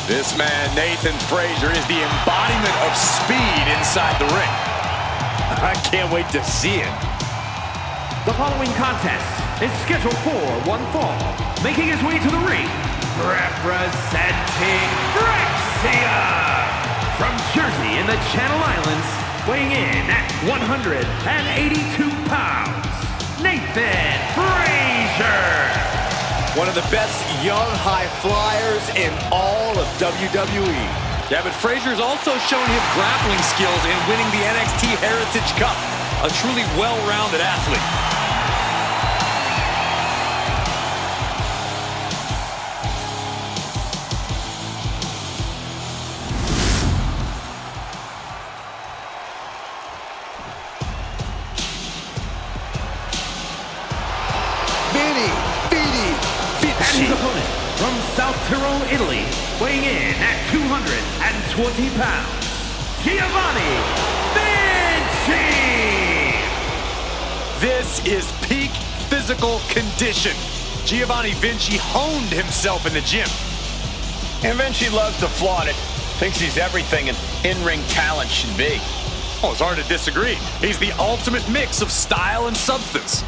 This man, Nathan Frazer, is the embodiment of speed inside the ring. I can't wait to see it. The following contest is scheduled for one fall. Making his way to the ring, representing Brexia from Jersey in the Channel Islands, weighing in at 182 pounds, Nathan Frazer. One of the best young high flyers in all of WWE. Yeah, but Frazer's also shown his grappling skills in winning the NXT Heritage Cup. A truly well-rounded athlete. And his opponent from South Tyrol, Italy, weighing in at 220 pounds, Giovanni Vinci! This is peak physical condition. Giovanni Vinci honed himself in the gym. And Vinci loves to flaunt it. Thinks he's everything an in-ring talent should be. Oh, it's hard to disagree. He's the ultimate mix of style and substance.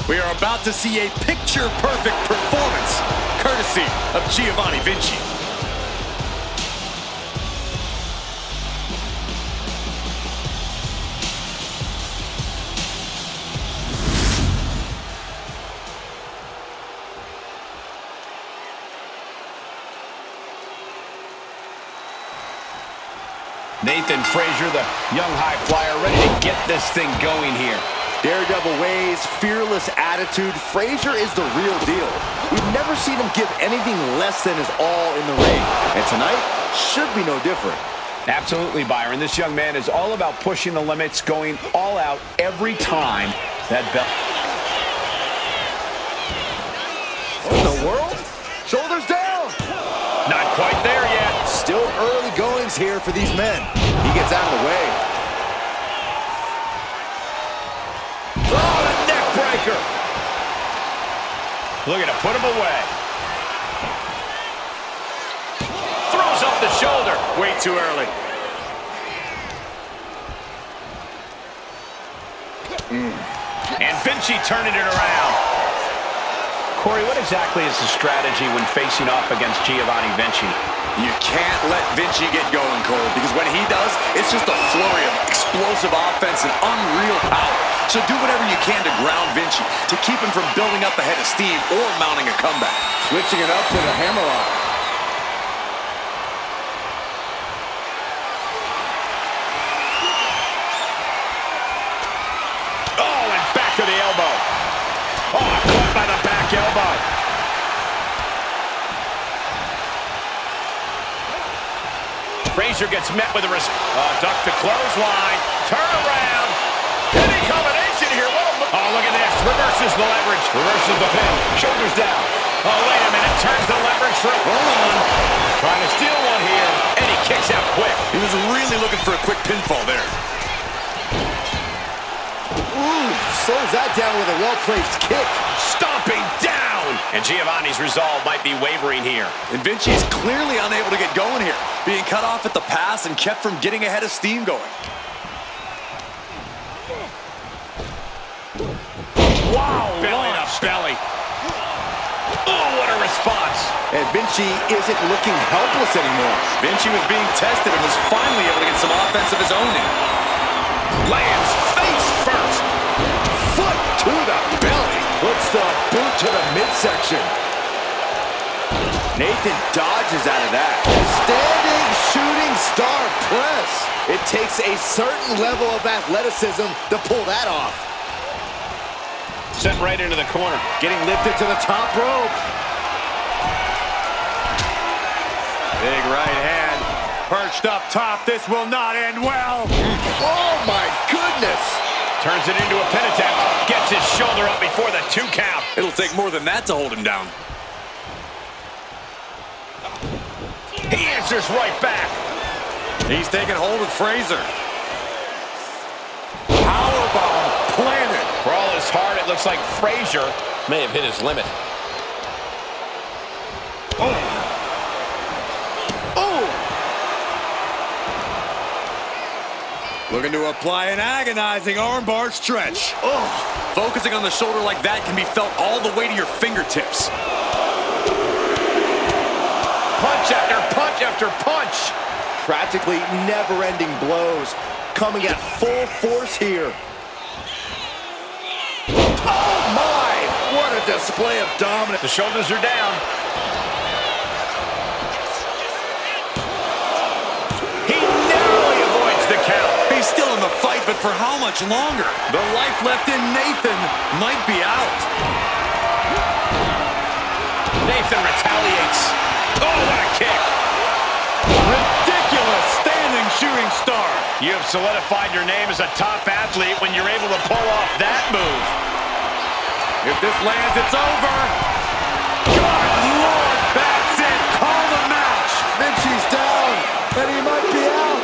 We are about to see a picture-perfect performance, courtesy of Giovanni Vinci. Nathan Frazer, the young high flyer, ready to get this thing going here. Daredevil ways, fearless attitude. Frazer is the real deal. We've never seen him give anything less than his all in the ring. And tonight should be no different. Absolutely, Byron. This young man is all about pushing the limits, going all out every time that belt. What in the world? Shoulders down. Not quite there yet. Still early goings here for these men. He gets out of the way. Looking to put him away. Throws up the shoulder. Way too early. And Vinci turning it around. Corey, what exactly is the strategy when facing off against Giovanni Vinci? You can't let Vinci get going, Cole, because when he does, it's just a flurry of explosive offense and unreal power. So do whatever you can to ground Vinci, to keep him from building up a head of steam or mounting a comeback. Switching it up to the hammerlock. Oh, and back to the elbow. Oh, caught by the back elbow. Frazer gets met with a duck to clothesline. Turn around. Heavy combination here. Oh, look at this. Reverses the leverage. Reverses the pin. Shoulders down. Oh, wait a minute. Turns the leverage for a hold-on. Trying to steal one here. And he kicks out quick. He was really looking for a quick pinfall there. Ooh, slows that down with a well-placed kick. Stomping down. And Giovanni's resolve might be wavering here. And Vinci is clearly unable to get going here, being cut off at the pass and kept from getting ahead of steam going. Wow, belly to belly. Oh, what a response. And Vinci isn't looking helpless anymore. Vinci was being tested and was finally able to get some offense of his own in. Lands face first. Foot to the belly. Puts the boot to the midsection. Nathan dodges out of that. Standing shooting star press. It takes a certain level of athleticism to pull that off. Sent right into the corner. Getting lifted to the top rope. Perched up top, this will not end well. Oh, my goodness. Turns it into a pin attempt. Gets his shoulder up before the 2 count. It'll take more than that to hold him down. He answers right back. He's taking hold of Frazer. Powerbomb planted. For all his heart, it looks like Frazer may have hit his limit. Oh. Looking to apply an agonizing armbar stretch. Oh. Focusing on the shoulder like that can be felt all the way to your fingertips. Punch after punch after punch. Practically never-ending blows coming at full force here. Oh, my! What a display of dominance. The shoulders are down. He narrowly avoids the count. He's still in the fight, but for how much longer? The life left in Nathan might be out. Nathan retaliates. Oh, what a kick. Ridiculous standing shooting star. You have solidified your name as a top athlete when you're able to pull off that move. If this lands, it's over. Good Lord, that's it. Call the match. Vinci's down, and he might be out.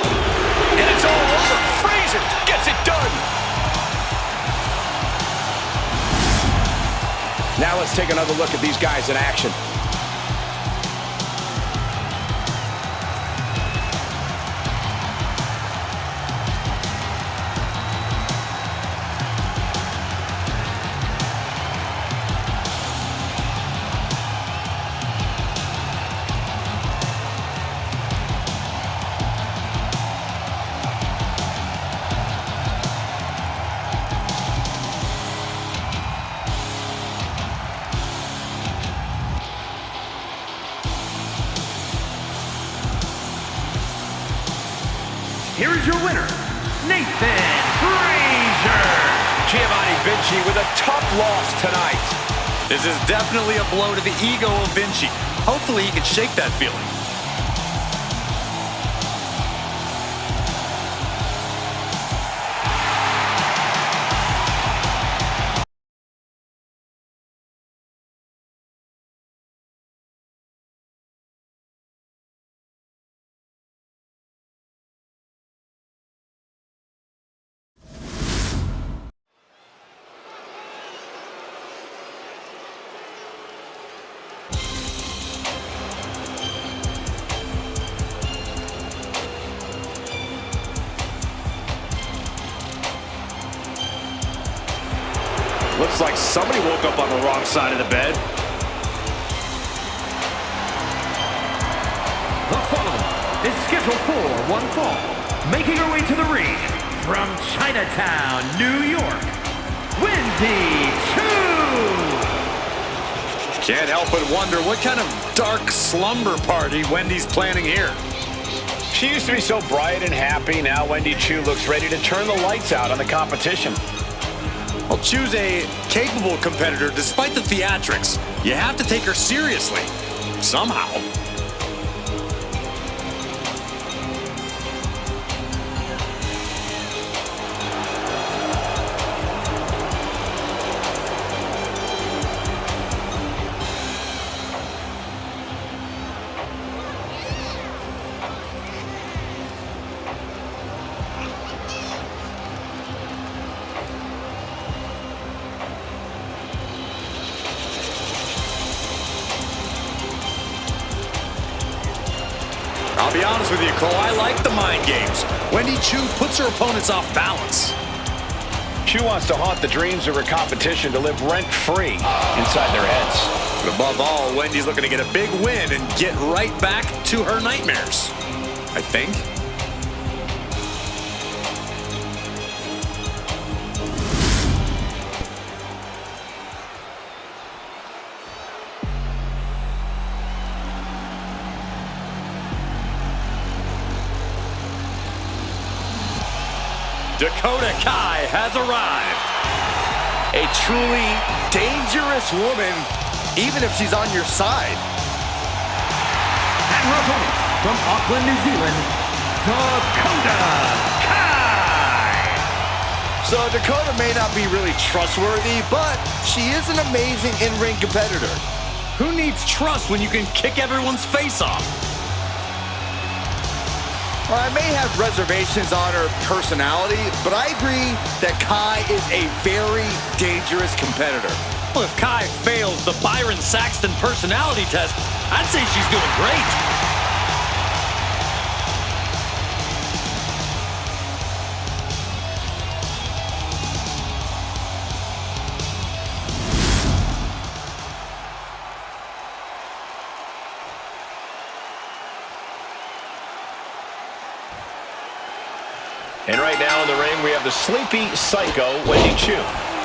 And it's all over. Frazer gets it done. Now let's take another look at these guys in action. Here is your winner, Nathan Frazer. Giovanni Vinci with a tough loss tonight. This is definitely a blow to the ego of Vinci. Hopefully he can shake that feeling. Looks like somebody woke up on the wrong side of the bed. The following is scheduled for one fall. Making her way to the ring from Chinatown, New York, Wendy Choo. Can't help but wonder what kind of dark slumber party Wendy's planning here. She used to be so bright and happy. Now Wendy Choo looks ready to turn the lights out on the competition. Well, Choo's a capable competitor despite the theatrics. You have to take her seriously, somehow. I'll be honest with you, Cole, I like the mind games. Wendy Choo puts her opponents off balance. Choo wants to haunt the dreams of her competition to live rent-free inside their heads. But above all, Wendy's looking to get a big win and get right back to her nightmares, I think. Dakota Kai has arrived. A truly dangerous woman, even if she's on your side. And her opponent from Auckland, New Zealand, Dakota Kai. So Dakota may not be really trustworthy, but she is an amazing in-ring competitor. Who needs trust when you can kick everyone's face off? Well, I may have reservations on her personality, but I agree that Kai is a very dangerous competitor. Well, if Kai fails the Byron Saxton personality test, I'd say she's doing great. And right now in the ring, we have the sleepy psycho, Wendy Choo.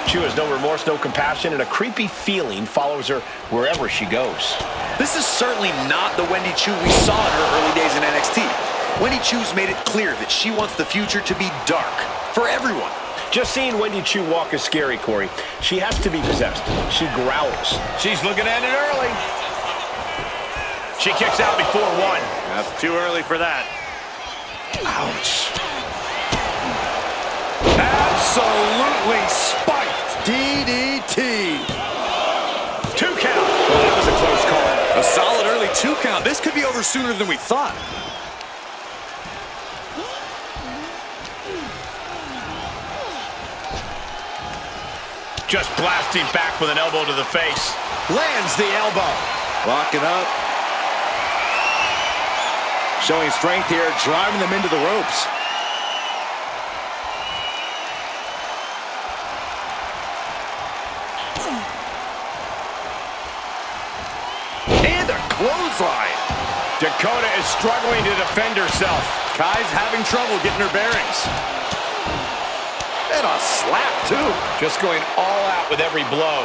Choo has no remorse, no compassion, and a creepy feeling follows her wherever she goes. This is certainly not the Wendy Choo we saw in her early days in NXT. Wendy Choo's made it clear that she wants the future to be dark for everyone. Just seeing Wendy Choo walk is scary, Corey. She has to be possessed. She growls. She's looking at it early. She kicks out before one. That's too early for that. Ouch. Absolutely spiked. DDT. 2 count. Well, that was a close call. A solid early 2 count. This could be over sooner than we thought. Just blasting back with an elbow to the face. Lands the elbow. Locking up. Showing strength here, driving them into the ropes. And a clothesline. Dakota is struggling to defend herself. Kai's having trouble getting her bearings. And a slap, too. Just going all out with every blow.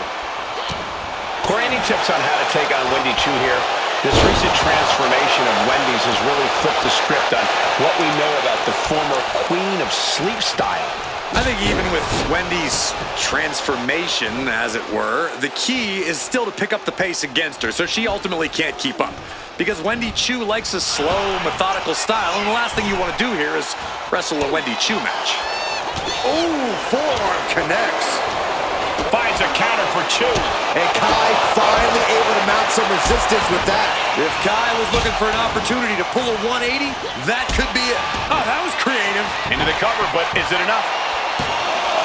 Corey, any tips on how to take on Wendy Choo here? This recent transformation of Wendy's has really flipped the script on what we know about the former Queen of Sleep style. I think even with Wendy's transformation, as it were, the key is still to pick up the pace against her, so she ultimately can't keep up. Because Wendy Choo likes a slow, methodical style, and the last thing you want to do here is wrestle a Wendy Choo match. Oh, forearm connects. Finds a counter for Choo. And Kai finally able to mount some resistance with that. If Kai was looking for an opportunity to pull a 180, that could be it. Oh, that was creative. Into the cover, but is it enough?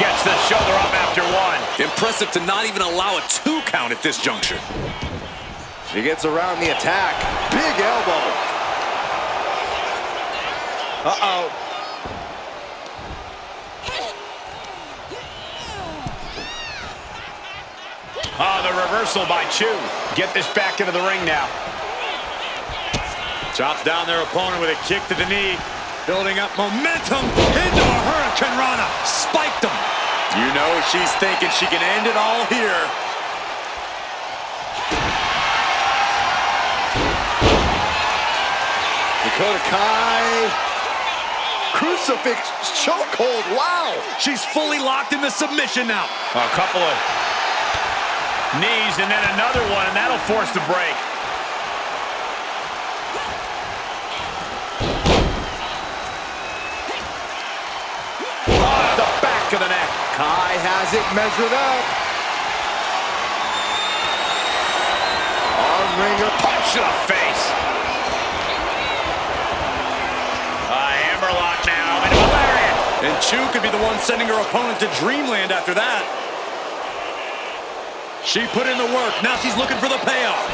Gets the shoulder up after one. Impressive to not even allow a 2 count at this juncture. She gets around the attack. Big elbow. Uh-oh. Oh, the reversal by Choo. Get this back into the ring now. Chops down their opponent with a kick to the knee. Building up momentum into a Hurricane Rana. Spiked him. You know she's thinking she can end it all here. Dakota Kai. Crucifix chokehold. Wow. She's fully locked in the submission now. A couple of knees and then another one, and that'll force the break. Oh, the back of the neck. Kai has it measured up. Arm wringer. Punch to the face. A hammerlock now into a lariat. And Choo could be the one sending her opponent to dreamland after that. She put in the work. Now she's looking for the payoff.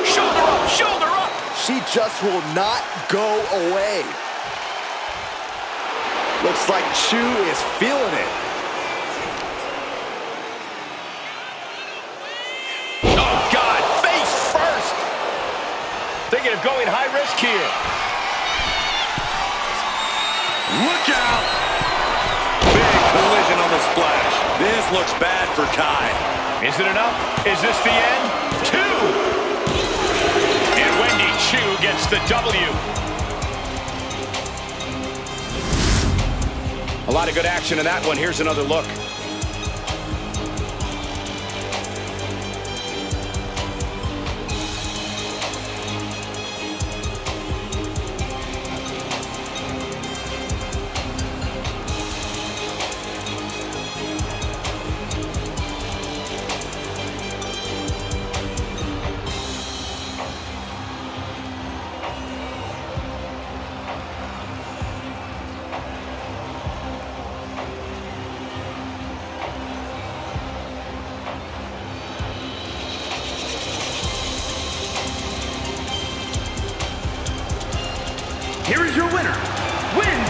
Shoulder up, shoulder up. She just will not go away. Looks like Choo is feeling it. Oh, God, face first. Thinking of going high risk here. Look out! Big collision on the splash. This looks bad for Kai. Is it enough? Is this the end? 2. And Wendy Choo gets the W. A lot of good action in that one. Here's another look.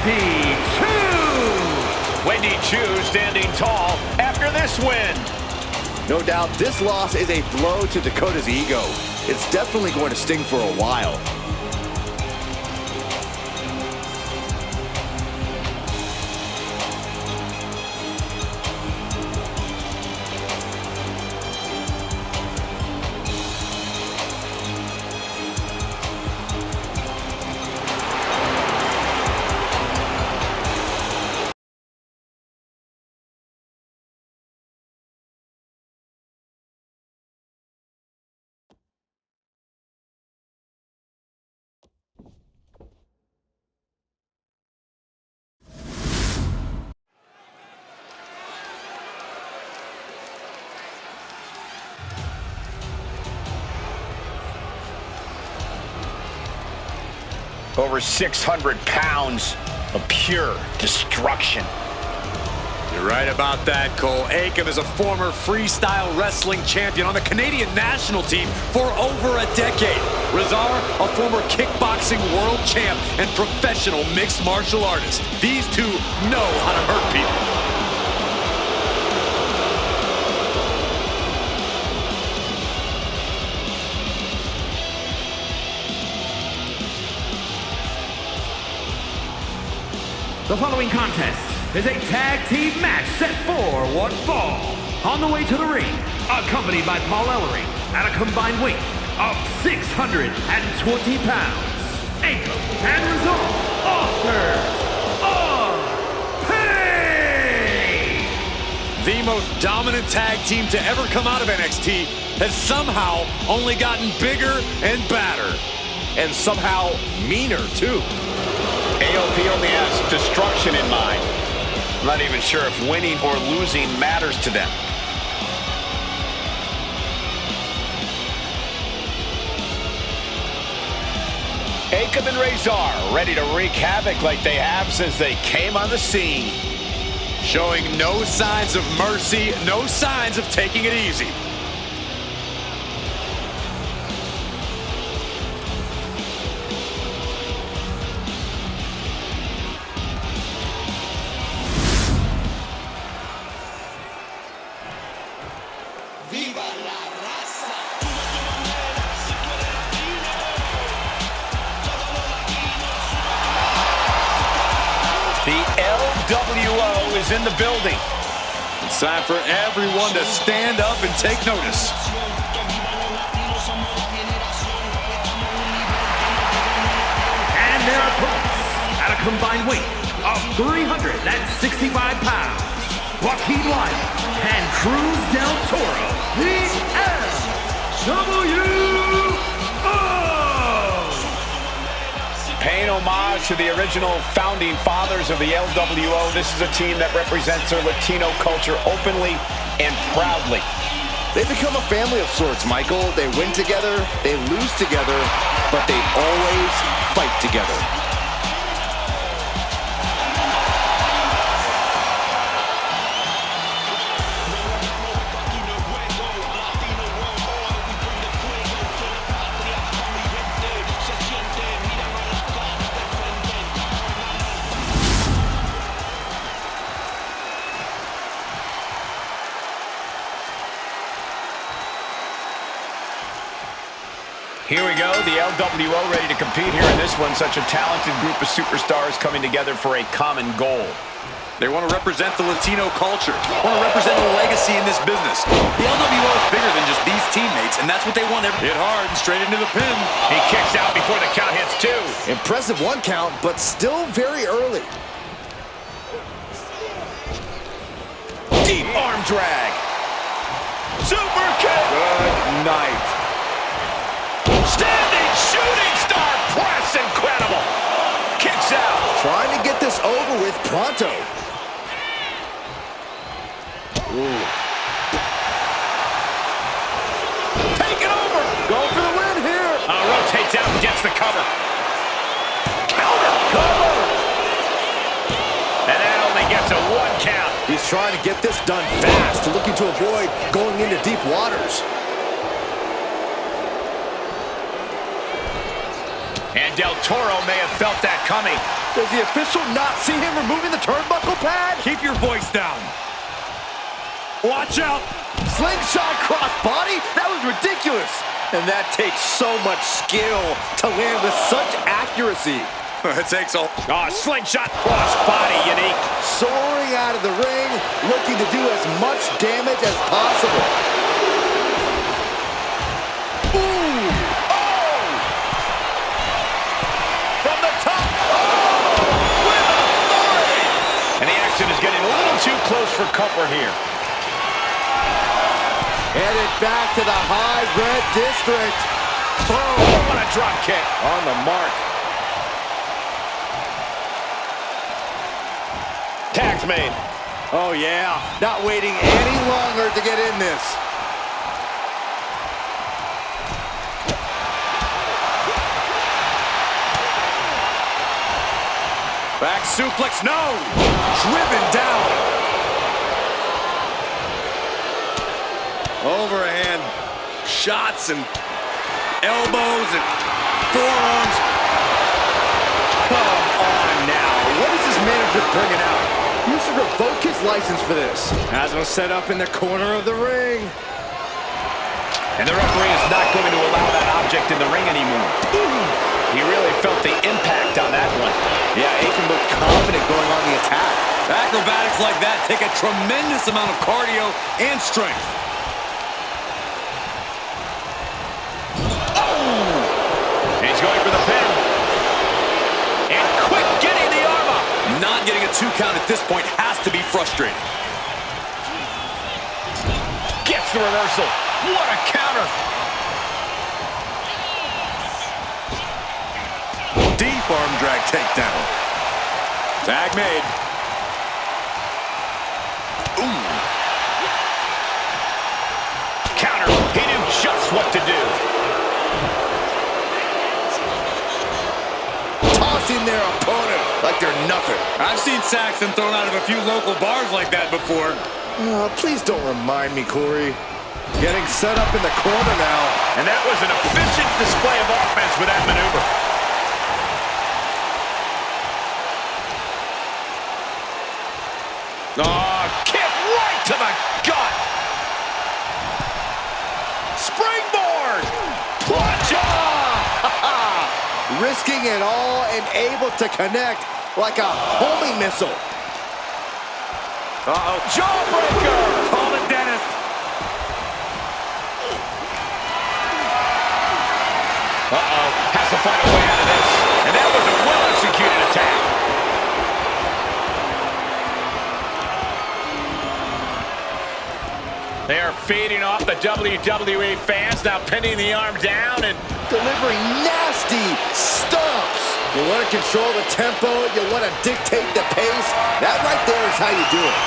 Wendy Choo! Wendy Choo standing tall after this win. No doubt this loss is a blow to Dakota's ego. It's definitely going to sting for a while. Over 600 pounds of pure destruction. You're right about that, Cole. Akam is a former freestyle wrestling champion on the Canadian national team for over a decade. Razar, a former kickboxing world champ and professional mixed martial artist. These two know how to hurt people. The following contest is a tag team match set for one fall. On the way to the ring, accompanied by Paul Ellering at a combined weight of 620 pounds. Akam and Razor, authors of pain. The most dominant tag team to ever come out of NXT has somehow only gotten bigger and badder. And somehow meaner, too. AOP only has destruction in mind. I'm not even sure if winning or losing matters to them. Akam and Razor ready to wreak havoc like they have since they came on the scene. Showing no signs of mercy, no signs of taking it easy. The L.W.O. is in the building. It's time for everyone to stand up and take notice. And their opponents at a combined weight of 365 pounds. Joaquin Lyon and Cruz del Toro, the L.W.O. Paying homage to the original founding fathers of the L.W.O., this is a team that represents their Latino culture openly and proudly. They become a family of sorts, Michael. They win together, they lose together, but they always fight together. Here we go, the L.W.O. ready to compete here in this one. Such a talented group of superstars coming together for a common goal. They want to represent the Latino culture, want to represent the legacy in this business. The L.W.O. is bigger than just these teammates, and that's what they want. Hit hard and straight into the pin. He kicks out before the count hits two. Impressive one count, but still very early. Deep arm drag. Super kick. Good night. Standing shooting star press, incredible. Kicks out. Trying to get this over with pronto. Ooh. Take it over. Going for the win here. Rotates out and gets the cover. Cover. And that only gets a one count. He's trying to get this done fast, looking to avoid going into deep waters. And Del Toro may have felt that coming. Does the official not see him removing the turnbuckle pad? Keep your voice down. Watch out. Slingshot crossbody? That was ridiculous. And that takes so much skill to land with such accuracy. It takes a... Oh, slingshot crossbody, unique. Soaring out of the ring, looking to do as much damage as possible. Ooh! Oh! From the top. Oh! With authority. And the action is getting a little too close for comfort here. Headed back to the high red district. Boom! What a drop kick. On the mark. Tag's made. Oh, yeah. Not waiting any longer to get in this. Back suplex, no! Driven down. Overhand shots and elbows and forearms. Come on now. What is this manager bringing out? You should revoke his license for this. Has him set up in the corner of the ring. And the referee is not going to allow that object in the ring anymore. He really felt the impact on that one. Yeah, Aiken looked confident going on the attack. Acrobatics like that take a tremendous amount of cardio and strength. And he's going for the pin. And quick getting the arm up. Not getting a 2 count at this point has to be frustrating. Gets the reversal. What a counter. Deep arm drag takedown. Tag made. Ooh. Counter. He knew just what to do. Tossing their opponent like they're nothing. I've seen Saxton thrown out of a few local bars like that before. Please don't remind me, Corey. Getting set up in the corner now. And that was an efficient display of offense with that maneuver. Oh, kick right to the gut. Springboard. Plunge. Risking it all and able to connect like a homing missile. Uh-oh. Jawbreaker. Call it, Dennis. Uh-oh. Has to find a way out of this. And that was a well-executed attack. They are feeding off the WWE fans, now pinning the arm down and Delivering nasty stomps. You want to control the tempo. You want to dictate the pace. That right there is how you do it.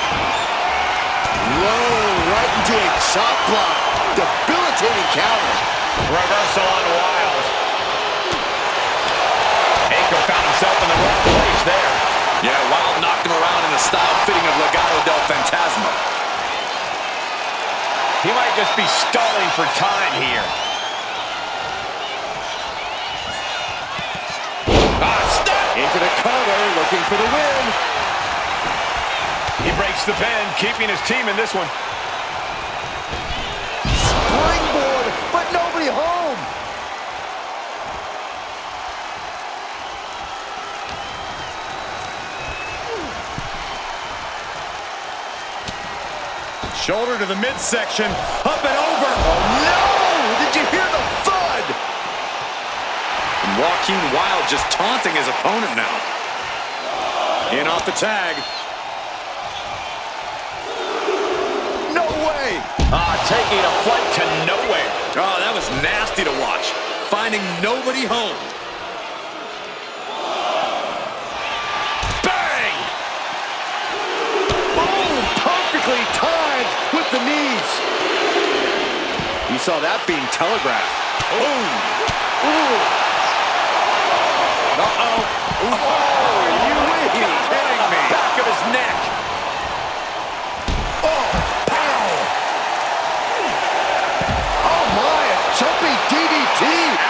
Low, right into a chop block. Debilitating counter. reversal on Wild. Aiko found himself in the wrong place there. Yeah, Wild knocked him around in the style fitting of Legado del Fantasma. He might just be stalling for time here. Snap! Into the cover, looking for the win. He breaks the pin, keeping his team in this one. Springboard, but nobody home. Shoulder to the midsection, up and over. Oh no! Did you hear the thud? And Joaquin Wild just taunting his opponent now. In off the tag. No way! Taking a flight to nowhere. Oh, that was nasty to watch. Finding nobody home. Bang! Boom! Perfectly timed with the knees. You saw that being telegraphed. Boom. Ooh. Uh-oh. Oh, you kidding me? Back of his neck. Oh, pow! Oh my, a jumping DDT!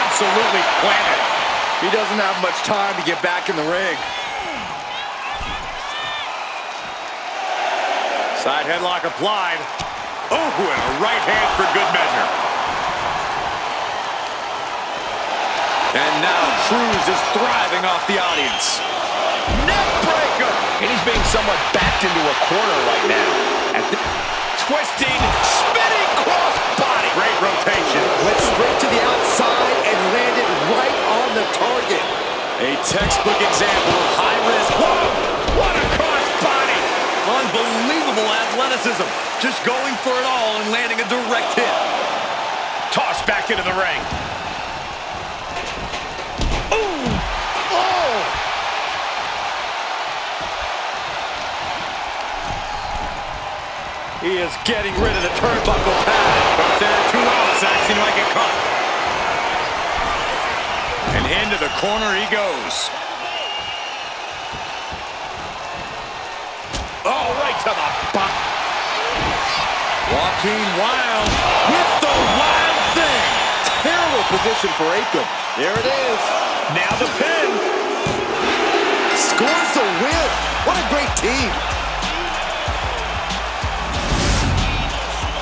Absolutely planted. He doesn't have much time to get back in the ring. Side headlock applied. Oh, and a right hand for good measure. And now Cruz is thriving off the audience. Neck breaker! And he's being somewhat backed into a corner right now. Twisting, spinning cross body. Great rotation. Went straight to the outside and landed right on the target. A textbook example of high risk. Whoa! What a cross body! Unbelievable athleticism. Just going for it all and landing a direct hit. Tossed back into the ring. He is getting rid of the turnbuckle pad. But there, 2 outs. Saxon might get caught. And into the corner he goes. Oh, right to the bottom. Joaquin Wild with the wild thing. Terrible position for Akam. There it is. Now the pin. Scores the win. What a great team.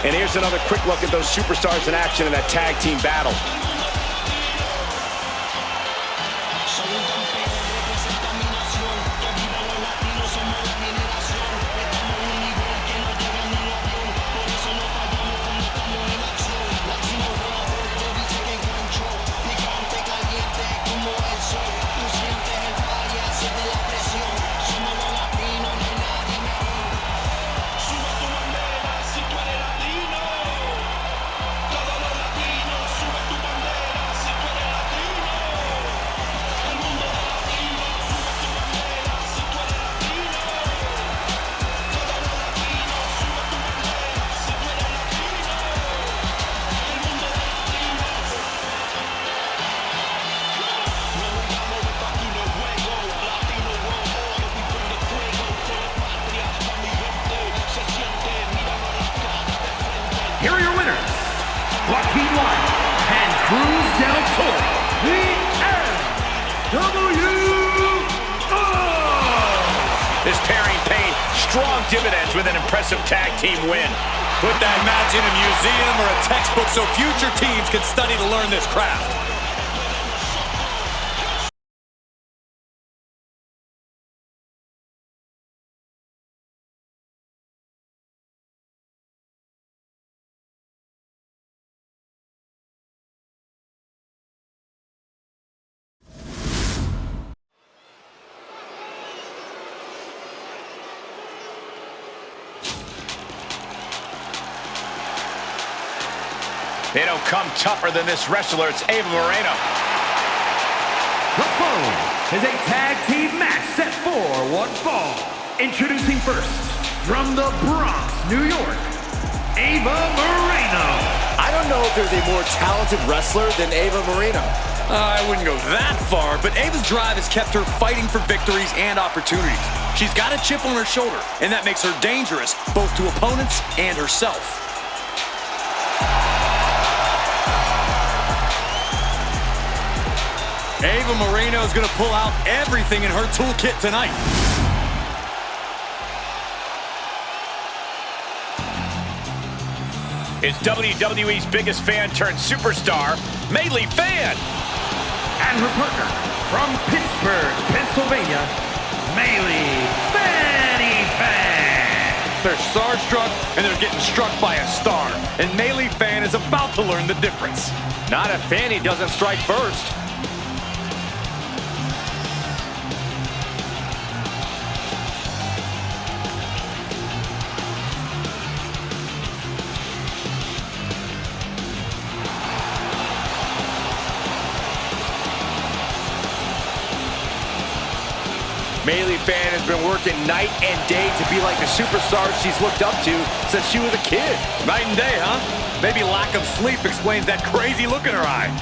And here's another quick look at those superstars in action in that tag team battle. Here are your winners, Joaquin Wild and Cruz del Toro, the L.W.O. This pairing paid strong dividends with an impressive tag team win. Put that match in a museum or a textbook so future teams can study to learn this craft. They don't come tougher than this wrestler. It's Ava Moreno. The following is a tag team match set for one fall. Introducing first, from the Bronx, New York, Ava Moreno. I don't know if there's a more talented wrestler than Ava Moreno. I wouldn't go that far, but Ava's drive has kept her fighting for victories and opportunities. She's got a chip on her shoulder, and that makes her dangerous both to opponents and herself. Ava Moreno is going to pull out everything in her toolkit tonight. It's WWE's biggest fan turned superstar, Meilee fan. And her partner, from Pittsburgh, Pennsylvania, Meilee Fan. They're starstruck, and they're getting struck by a star. And Meilee fan is about to learn the difference. Not if Fanny doesn't strike first. Meilee fan has been working night and day to be like the superstar she's looked up to since she was a kid. Night and day, huh? Maybe lack of sleep explains that crazy look in her eye.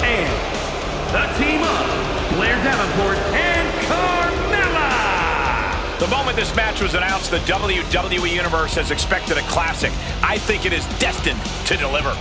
And the team of Blair, Davenport, and Carmella. The moment this match was announced, the WWE Universe has expected a classic. I think it is destined to deliver.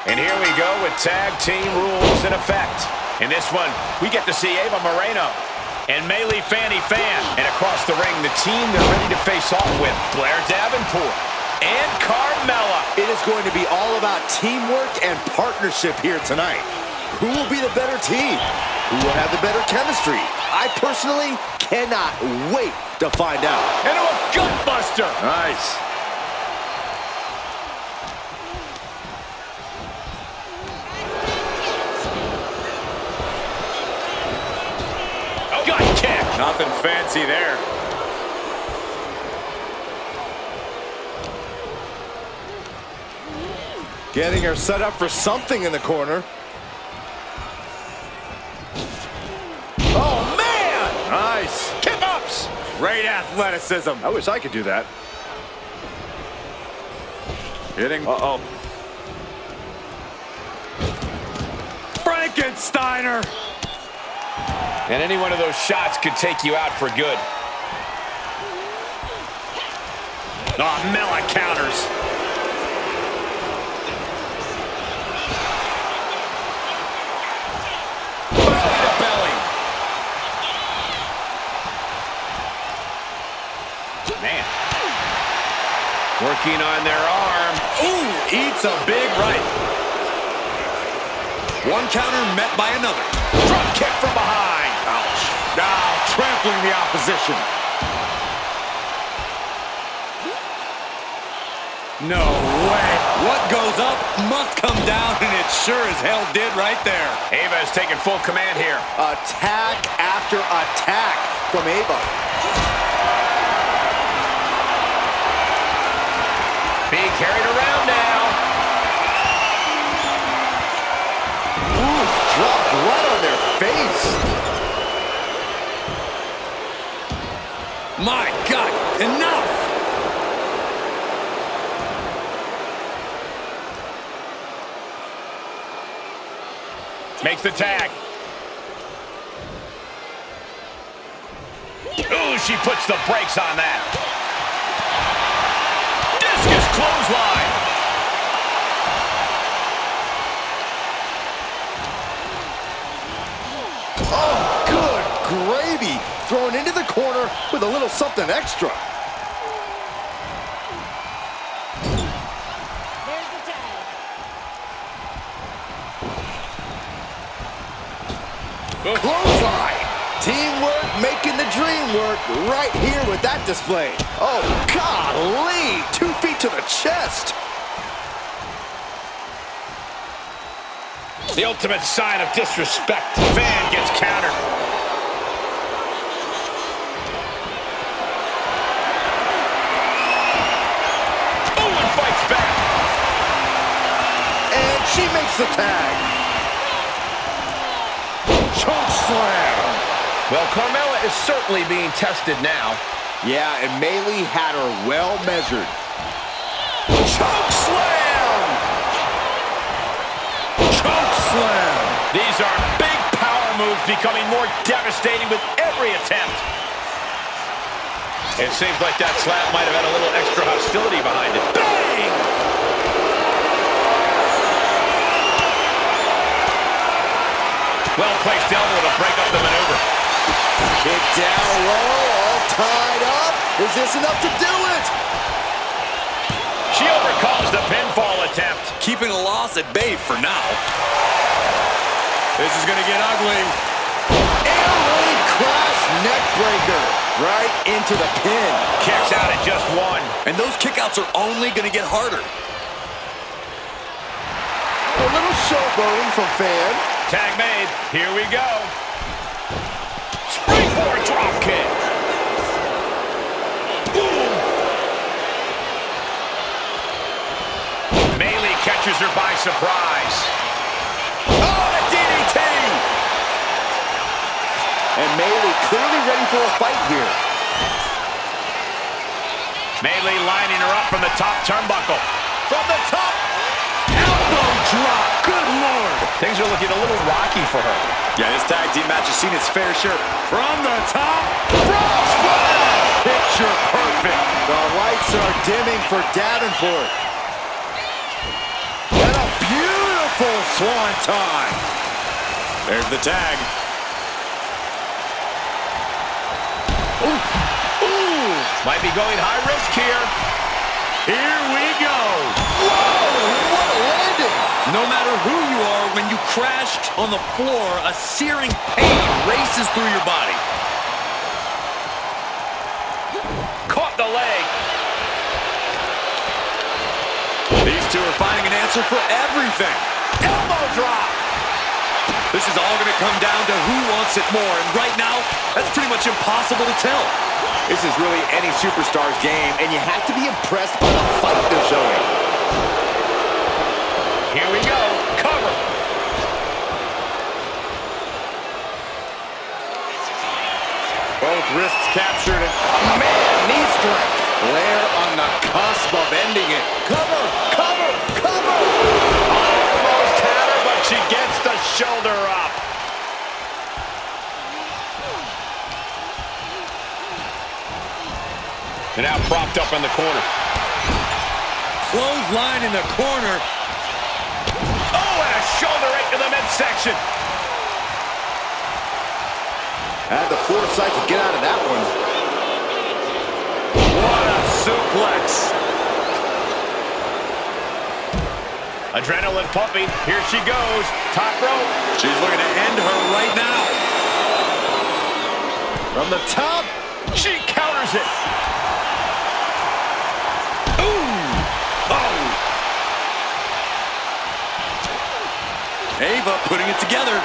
And here we go with tag team rules in effect. In this one, we get to see Moreno and Meilee Fanny Fan. And across the ring, the team they're ready to face off with, Blair, Davenport, and Carmella. It is going to be all about teamwork and partnership here tonight. Who will be the better team? Who will have the better chemistry? I personally cannot wait to find out. Into a gut buster. Nice. Oh, gut kick. Nothing fancy there. Getting her set up for something in the corner. Oh, man! Nice. Kick-ups. Great athleticism. I wish I could do that. Hitting. Uh-oh. Frankensteiner. And any one of those shots could take you out for good. Oh, Mella counters. Belly. Man. Working on their arm. Ooh, eats a big right. One counter met by another. Drop kick from behind. Ouch. Now trampling the opposition. No way. What goes up must come down, and it sure as hell did right there. Ava is taking full command here. Attack after attack from Ava. Being carried around now. Ooh, dropped right on their face. My God, enough. Makes the tag. Ooh, she puts the brakes on that. Discus clothesline. Oh, good gravy. Thrown into the corner with a little something extra. There's the tag. Clothesline. Teamwork making the dream work right here with that display. Oh, golly. 2 feet to the chest. The ultimate sign of disrespect. Fan gets countered. Oh, and fights back. And she makes the tag. Choke slam. Well, Carmella is certainly being tested now. Yeah, and Meilee had her well measured. Choke slam! Choke slam! These are big power moves becoming more devastating with every attempt. It seems like that slap might have had a little extra hostility behind it. Bang! Well-placed elbow to break up the maneuver. Kick down low, all tied up. Is this enough to do it? She overcomes the pinfall attempt. Keeping a loss at bay for now. This is going to get ugly. Airway crash neck breaker. Right into the pin. Kicks out at just one. And those kickouts are only going to get harder. A little showboating from Fan. Tag made. Here we go. Springboard drop kick. Boom. Meilee catches her by surprise. Oh, the DDT. And Meilee clearly ready for a fight here. Meilee lining her up from the top turnbuckle. From the top. Elbow drop. Good Lord. Things are looking a little rocky for her. Yeah, this tag team match has seen its fair share. From the top. Picture perfect. The lights are dimming for Davenport. And a beautiful Beautiful swanton. There's the tag. Ooh, might be going high risk here. Here we go. Whoa, what a landing. No matter who you are, when you crash on the floor, a searing pain races through your body. Caught the leg. These two are finding an answer for everything. Elbow drop. This is all going to come down to who wants it more, and right now, that's pretty much impossible to tell. This is really any superstar's game, and you have to be impressed by the fight they're showing. Here we go. Cover. Both wrists captured. Man, knee strike. Blair on the cusp of ending it. Cover, cover, cover. Almost had her, but she gets the shoulder up. And now propped up in the corner. Clothesline in the corner. Oh, and a shoulder right to the midsection. Had the foresight to get out of that one. What a suplex. Adrenaline pumping. Here she goes. Top rope. She's looking to end her right now. From the top. She counters it. Ava putting it together.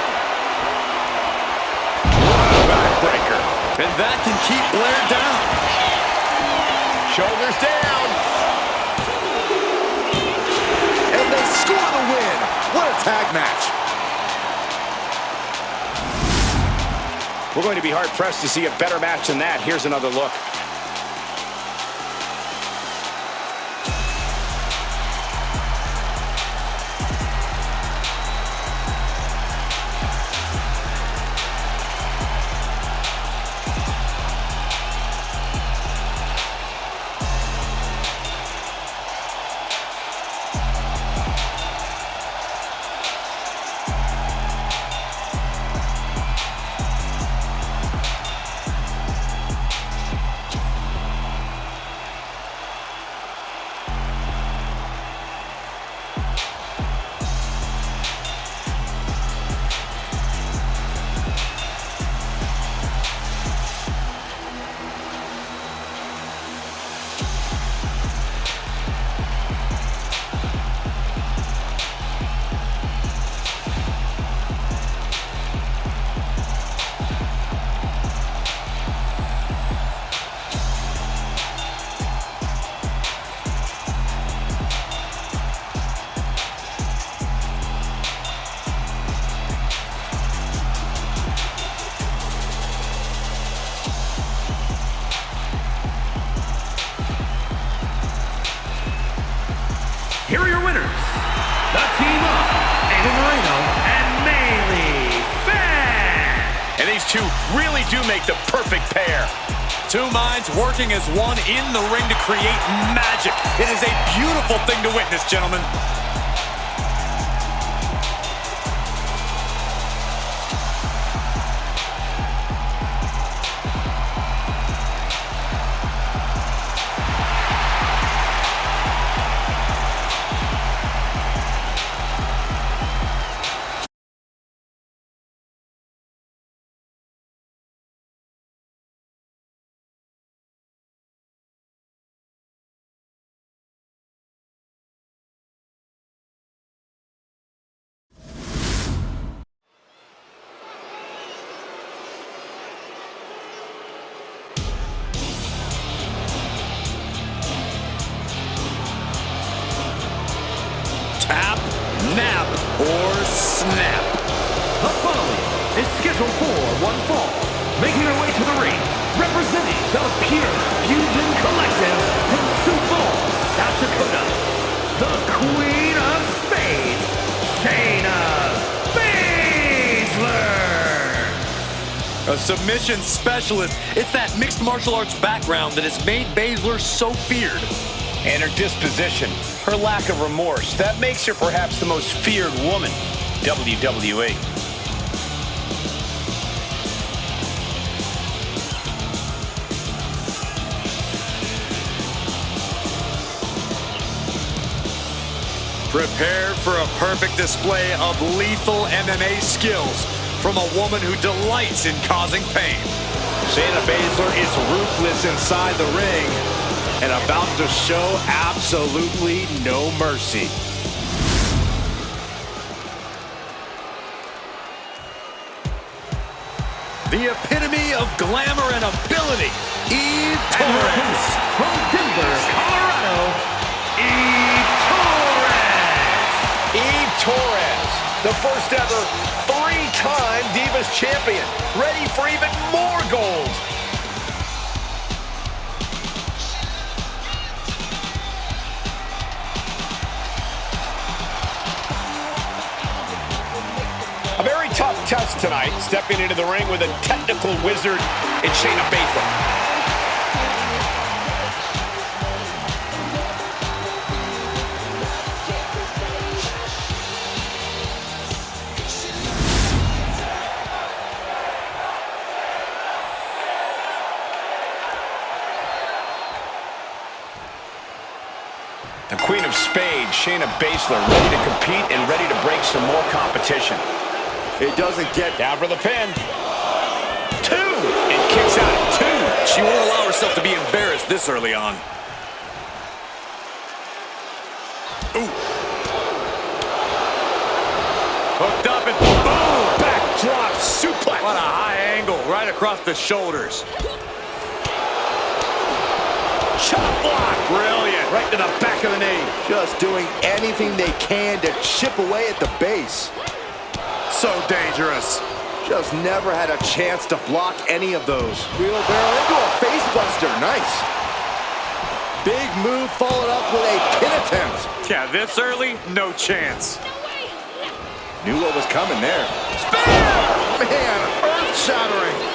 What a backbreaker. And that can keep Blair down. Shoulders down. And they score the win. What a tag match. We're going to be hard-pressed to see a better match than that. Here's another look. Here are your winners, the team of Moreno and Meilee. And these two really do make the perfect pair. Two minds working as one in the ring to create magic. It is a beautiful thing to witness, gentlemen. Tap, nap, or snap. The following is scheduled for one fall, making her way to the ring, representing the Pure Fusion Collective from Sioux Falls, South Dakota, the Queen of Spades, Shayna Baszler. A submission specialist. It's that mixed martial arts background that has made Baszler so feared. And her disposition, her lack of remorse, that makes her perhaps the most feared woman in WWE. Prepare for a perfect display of lethal MMA skills from a woman who delights in causing pain. Shayna Baszler is ruthless inside the ring and about to show absolutely no mercy. The epitome of glamour and ability, Eve And her Torres. opponent, from Denver, Colorado, Eve Torres, the first ever three-time Divas champion, ready for even more gold. A very tough test tonight, stepping into the ring with a technical wizard in Shayna Baszler. The Queen of Spades, Shayna Baszler, ready to compete and ready to break some more competition. It doesn't get Down for the pin. Two. And kicks out at two. She won't allow herself to be embarrassed this early on. Ooh. Hooked up and boom! Backdrop suplex. What a high angle right across the shoulders. Chop block. Brilliant. Right to the back of the knee. just doing anything they can to chip away at the base. So dangerous. Just never had a chance to block any of those. Wheelbarrow into a face buster. Nice. Big move followed up with a pin attempt. Yeah, this early, no chance. Knew what was coming there. Spam! Man, earth-shattering.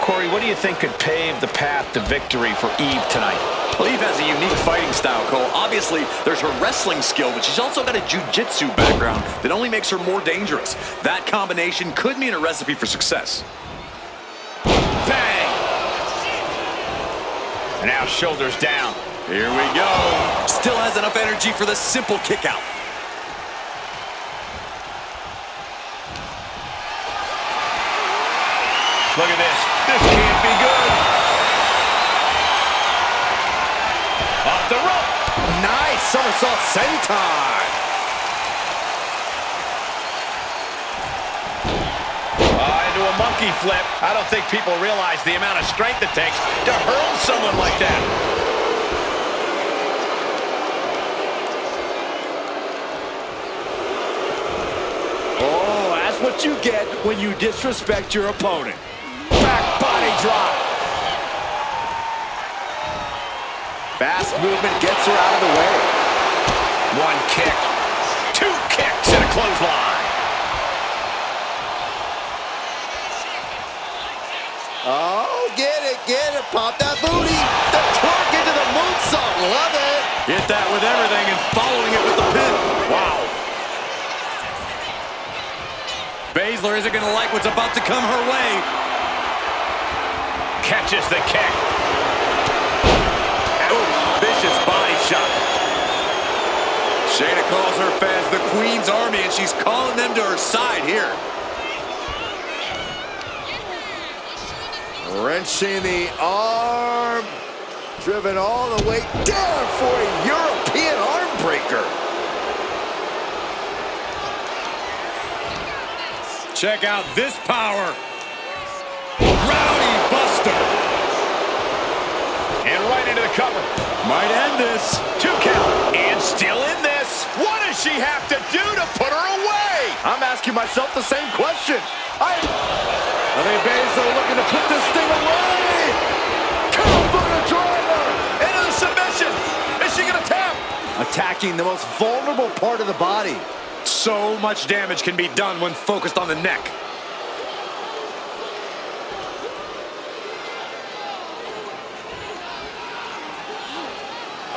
Corey, what do you think could pave the path to victory for Eve tonight? Well, Eve has a unique fighting style, Cole. Obviously, there's her wrestling skill, but she's also got a jiu-jitsu background that only makes her more dangerous. That combination could mean a recipe for success. Bang! And now shoulders down. Here we go. Still has enough energy for the simple kick out. Look at this. This can't be good. Off the rope. Nice somersault senton. Into a monkey flip. I don't think people realize the amount of strength it takes to hurl someone like that. Oh, that's what you get when you disrespect your opponent. Back body drop. Fast movement gets her out of the way. One kick. Two kicks and a clothesline. Oh, get it, pop that booty. The torque into the moonsault, love it. Hit that with everything and following it with the pin. Wow. Baszler isn't going to like what's about to come her way. Catches the kick. Oh, vicious body shot. Shayna calls her fans the Queen's Army, and she's calling them to her side here. Wrenching the arm. Driven all the way down for a European arm breaker. Check out this power. Rowdy Buster. And right into the cover. Might end this. 2 count. And still in this. What does she have to do to put her away? I'm asking myself the same question. I think Baszler looking to put this thing away. Come for the driver. Into the submission. Is she going to tap? Attacking the most vulnerable part of the body. So much damage can be done when focused on the neck.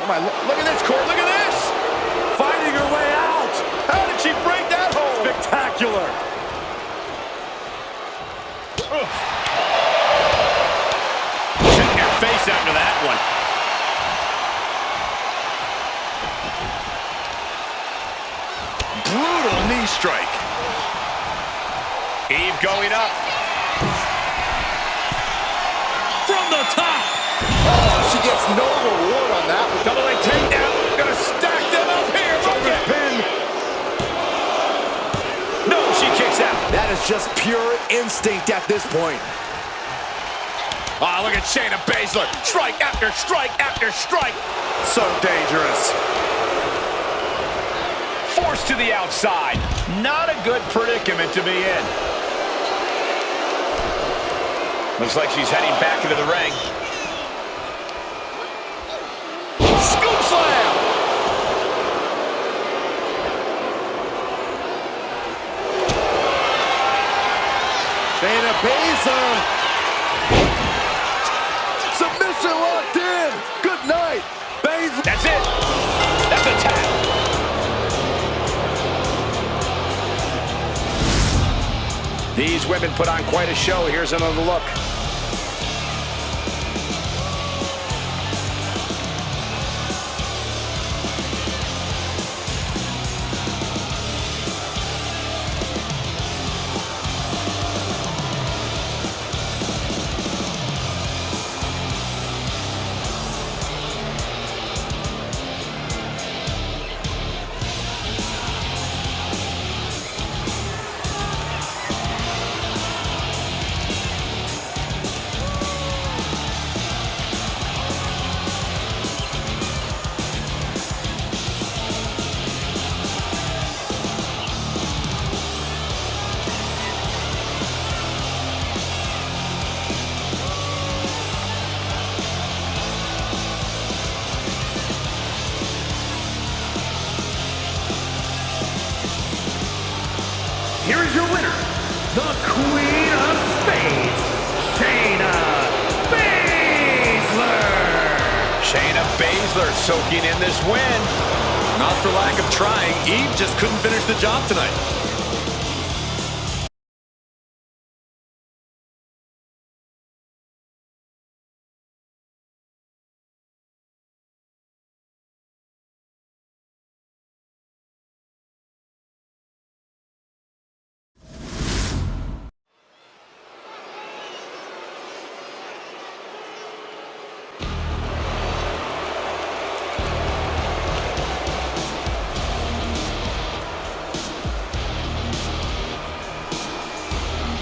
my, look at this, Corey, look at this! Finding her way out. How did she break that hold? Spectacular. Check your face after that one. Brutal knee strike. Eve going up. From the top. Oh, she gets no reward on that one. Double leg takedown. Gonna stack them up here. Look at Pin. No, she kicks out. That is just pure instinct at this point. Oh, look at Shayna Baszler. Strike after strike after strike. So dangerous. Forced to the outside. Not a good predicament to be in. Looks like she's heading back into the ring. Scoop slam! Shayna Baszler. Submission locked in. Good night. Baszler. That's it. That's a tap. These women put on quite a show. Here's another look. Here is your winner, the Queen of Spades, Shayna Baszler. Shayna Baszler soaking in this win. Not for lack of trying. Eve just couldn't finish the job tonight.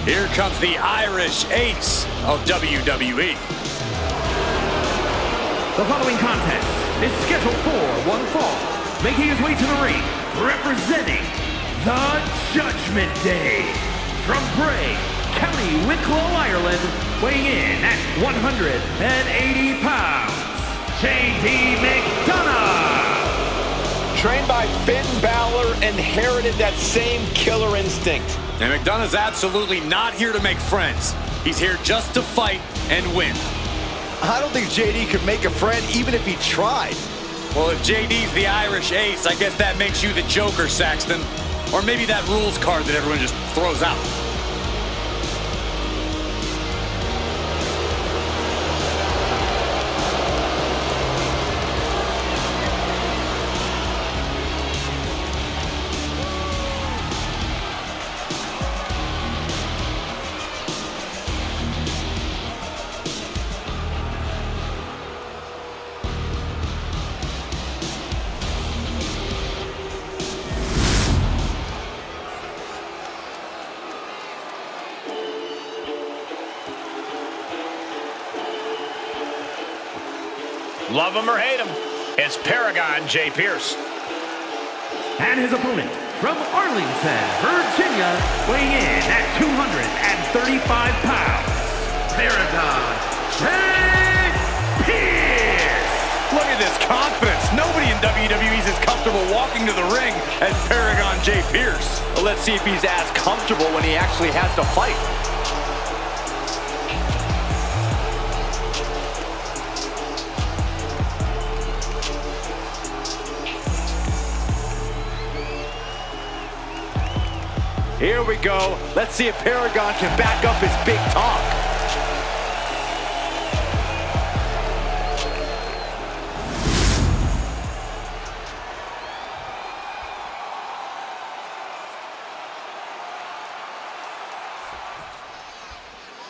Here comes the Irish ace of WWE. The following contest is scheduled for one fall. Making his way to the ring, representing the Judgment Day. From Bray, County Wicklow, Ireland, weighing in at 180 pounds, J.D. McDonagh. Trained by Finn Balor, inherited that same killer instinct. And McDonagh's absolutely not here to make friends. He's here just to fight and win. I don't think JD could make a friend even if he tried. Well, if JD's the Irish ace, I guess that makes you the Joker, Saxton. Or maybe that rules card that everyone just throws out. Love him or hate him, it's Paragon J. Pierce. And his opponent from Arlington, Virginia, weighing in at 235 pounds, Paragon J. Pierce. Look at this confidence. Nobody in WWE is as comfortable walking to the ring as Paragon J. Pierce. Well, let's see if he's as comfortable when he actually has to fight. Here we go. Let's see if Paragon can back up his big talk.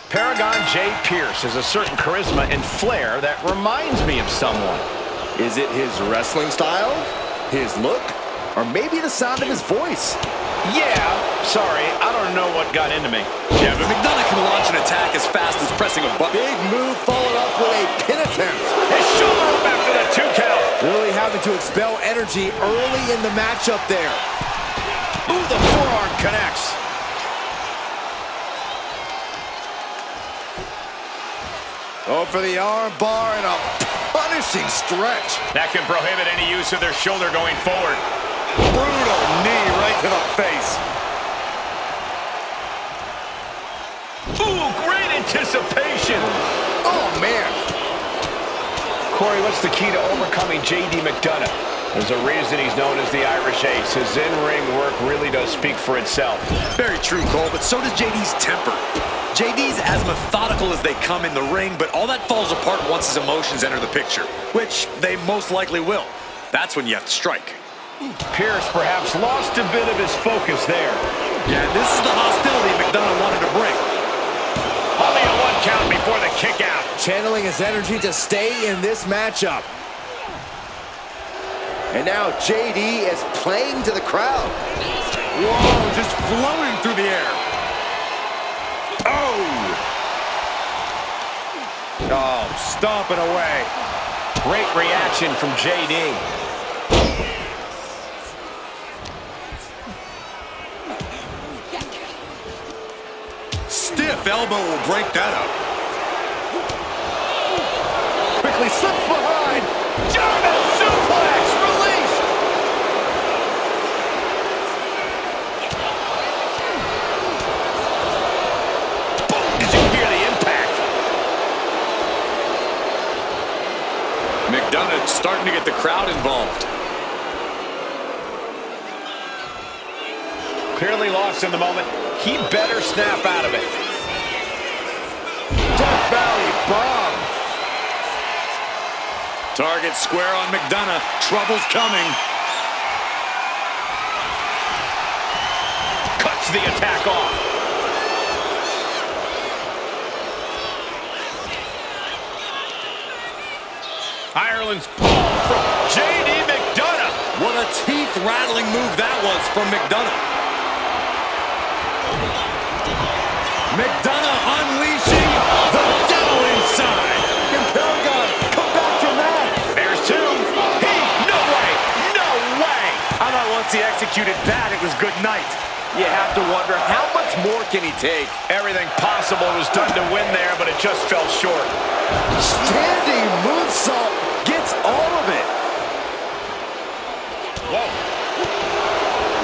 Paragon J. Pierce has a certain charisma and flair that reminds me of someone. Is it his wrestling style? His look? Or maybe the sound of his voice? Yeah, sorry, I don't know what got into me. Yeah, but McDonagh can launch an attack as fast as pressing a button. Big move followed up with a pin attempt. His shoulder up after the 2 count. Really having to expel energy early in the matchup there. Ooh, the forearm connects. Oh, for the arm bar and a punishing stretch. That can prohibit any use of their shoulder going forward. Brutal knee right to the face. Ooh, great anticipation. Oh, man. Corey, what's the key to overcoming J.D. McDonagh? There's a reason he's known as the Irish Ace. His in-ring work really does speak for itself. Very true, Cole, but so does JD's temper. JD's as methodical as they come in the ring, but all that falls apart once his emotions enter the picture, which they most likely will. That's when you have to strike. Pierce perhaps lost a bit of his focus there. Yeah, this is the hostility McDonagh wanted to bring. Only a 1 count before the kick out. Channeling his energy to stay in this matchup. And now JD is playing to the crowd. Whoa, just flowing through the air. Oh, stomping away. Great reaction from JD. Stiff elbow will break that up. Quickly slips behind. German suplex released. Boom, did you hear the impact? McDonagh starting to get the crowd involved. Clearly lost in the moment. He better snap out of it. Death Valley bomb. Target square on McDonagh. Trouble's coming. Cuts the attack off. Ireland's fall from J.D. McDonagh. What a teeth-rattling move that was from McDonagh. McDonagh unleashing the devil inside. Can Paragon come back from that? There's 2. No way. No way. I thought once he executed that, it was good night. You have to wonder, how much more can he take? Everything possible was done to win there, but it just fell short. Standing moonsault gets all of it. Whoa.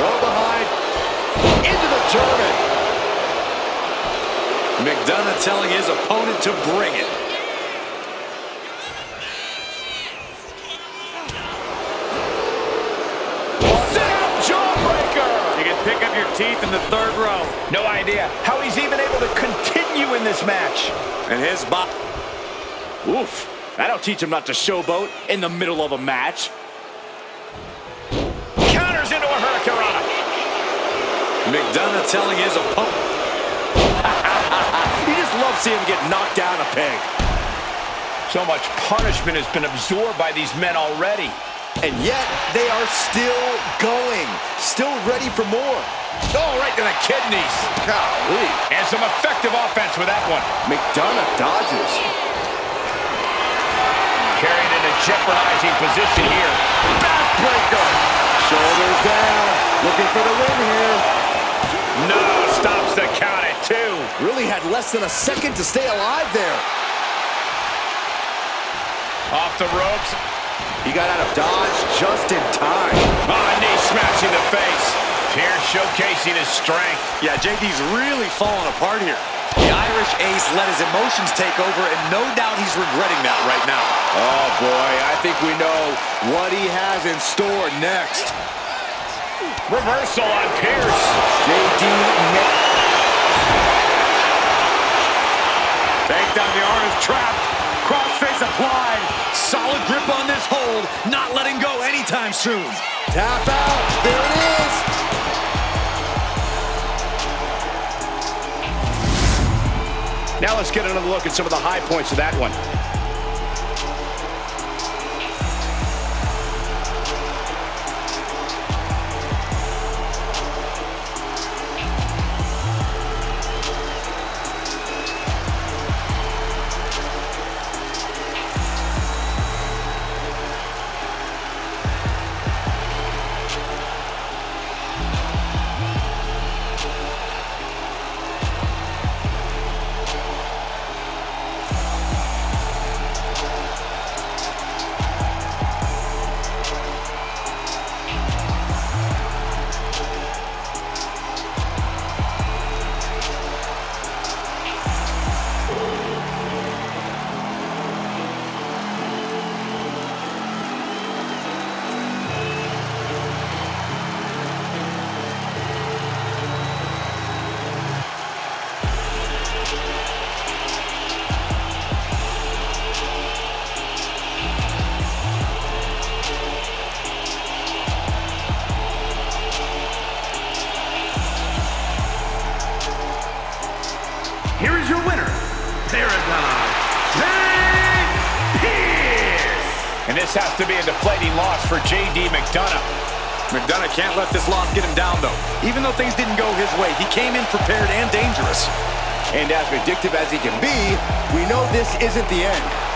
Go behind. Into the German. McDonagh telling his opponent to bring it. Sit-up jawbreaker. You can pick up your teeth in the 3rd row. No idea how he's even able to continue in this match. And his bop. Oof. That'll teach him not to showboat in the middle of a match. Counters into a hurricanrana. McDonagh telling his opponent. He just loves seeing him get knocked down a peg. So much punishment has been absorbed by these men already. And yet, they are still going. Still ready for more. Oh, right to the kidneys. Golly. And some effective offense with that one. McDonagh dodges. Carried in a jeopardizing position here. Backbreaker. Shoulders down. Looking for the win here. No, stops the count at 2. Really had less than a second to stay alive there. Off the ropes. He got out of dodge just in time. Oh, knee smashing the face. Pierce showcasing his strength. Yeah, JD's really falling apart here. The Irish Ace let his emotions take over, and no doubt he's regretting that right now. Oh, boy, I think we know what he has in store next. Reversal on Pierce. JD Takedown, the arm is trapped. Crossface applied. Solid grip on this hold. Not letting go anytime soon. tap out. There it is. Now let's get another look at some of the high points of that one. Here is your winner, Paragon, Pierce. And this has to be a deflating loss for J.D. McDonagh. McDonagh can't let this loss get him down, though. Even though things didn't go his way, he came in prepared and dangerous. And as vindictive as he can be, we know this isn't the end.